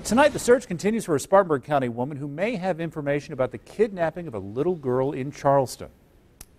Tonight, the search continues for a Spartanburg County woman who may have information about the kidnapping of a little girl in Charleston.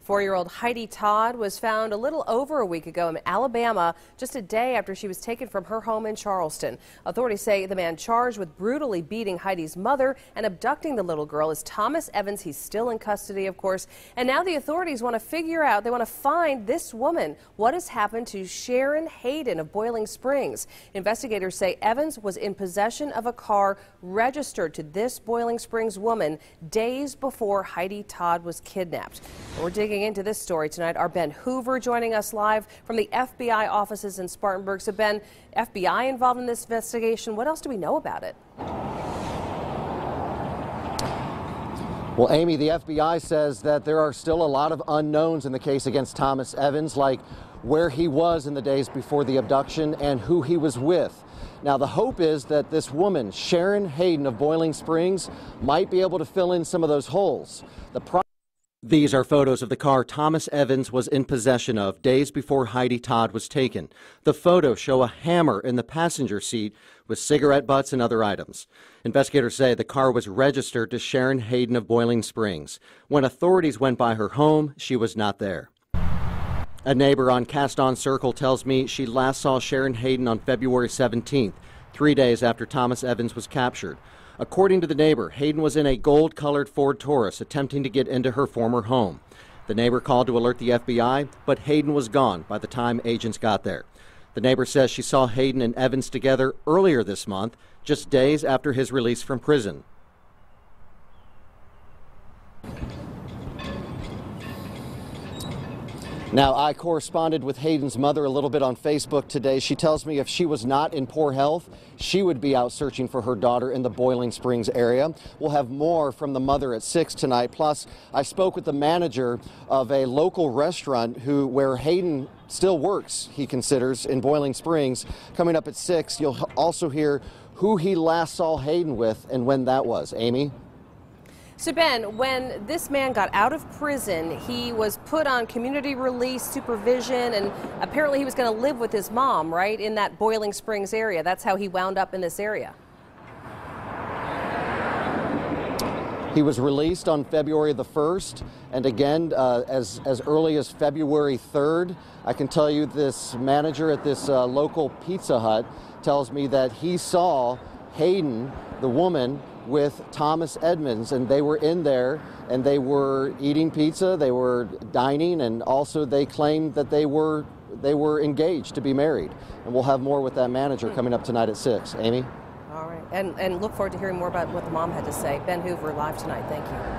4-year-old Heidi Todd was found a little over a week ago in Alabama, just a day after she was taken from her home in Charleston. Authorities say the man charged with brutally beating Heidi's mother and abducting the little girl is Thomas Evans. He's still in custody, of course. And now the authorities want to figure out, they want to find this woman. What has happened to Sharon Hayden of Boiling Springs? Investigators say Evans was in possession of a car registered to this Boiling Springs woman days before Heidi Todd was kidnapped. We're digging into this story tonight. Our Ben Hoover joining us live from the FBI offices in Spartanburg. So Ben, FBI involved in this investigation. What else do we know about it? Well, Amy, the FBI says that there are still a lot of unknowns in the case against Thomas Evans, like where he was in the days before the abduction and who he was with. Now, the hope is that this woman, Sharon Hayden of Boiling Springs, might be able to fill in some of those holes. These are photos of the car Thomas Evans was in possession of days before Heidi Todd was taken. The photos show a hammer in the passenger seat with cigarette butts and other items. Investigators say the car was registered to Sharon Hayden of Boiling Springs. When authorities went by her home, she was not there. A neighbor on Cast-On Circle tells me she last saw Sharon Hayden on February 17th, 3 days after Thomas Evans was captured. According to the neighbor, Hayden was in a gold-colored Ford Taurus attempting to get into her former home. The neighbor called to alert the FBI, but Hayden was gone by the time agents got there. The neighbor says she saw Hayden and Evans together earlier this month, just days after his release from prison. Now, I corresponded with Hayden's mother a little bit on Facebook today. She tells me if she was not in poor health, she would be out searching for her daughter in the Boiling Springs area. We'll have more from the mother at 6 tonight. Plus, I spoke with the manager of a local restaurant where Hayden still works, he considers, in Boiling Springs. Coming up at 6, you'll also hear who he last saw Hayden with and when that was. Amy? So Ben, when this man got out of prison, he was put on community release supervision, and apparently he was going to live with his mom, right, in that Boiling Springs area. That's how he wound up in this area. He was released on February the 1st, and again, as early as February 3rd. I can tell you this manager at this local Pizza Hut tells me that he saw Hayden, the woman, with Thomas Edmonds, and they were in there and they were eating pizza, they were dining, and also they claimed that they were engaged to be married. And we'll have more with that manager coming up tonight at 6. Amy? All right, and look forward to hearing more about what the mom had to say. Ben Hoover live tonight. Thank you.